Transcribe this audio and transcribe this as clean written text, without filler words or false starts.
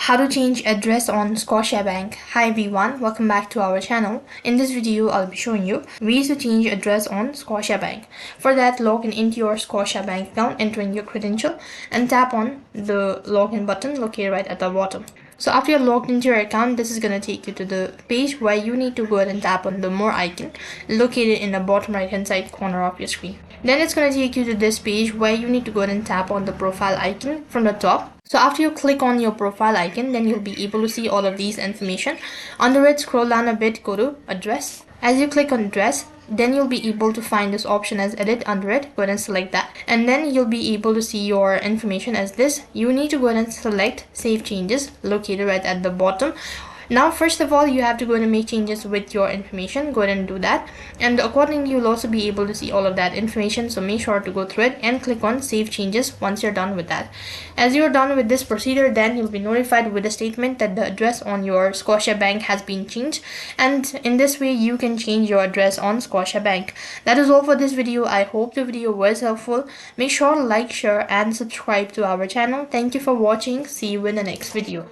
How to change address on Scotiabank. Hi everyone, welcome back to our channel. In this video, I'll be showing you ways to change address on Scotiabank. For that, log into your Scotiabank account, entering your credential and tap on the login button located right at the bottom. So after you're logged into your account, this is going to take you to the page where you need to go ahead and tap on the more icon located in the bottom right hand side corner of your screen. Then it's going to take you to this page where you need to go ahead and tap on the profile icon from the top. So after you click on your profile icon, then you'll be able to see all of these information. Under it, scroll down a bit, go to address. As you click on address, then you'll be able to find this option as edit under it. Go ahead and select that, and then you'll be able to see your information as this. You need to go ahead and select save changes located right at the bottom. Now, first of all, you have to go and make changes with your information. Go ahead and do that, and accordingly you'll also be able to see all of that information. So make sure to go through it and click on save changes once you're done with that. As you're done with this procedure, then you'll be notified with a statement that the address on your Scotiabank has been changed, and in this way you can change your address on Scotiabank. That is all for this video. I hope the video was helpful. Make sure to like, share and subscribe to our channel. Thank you for watching. See you in the next video.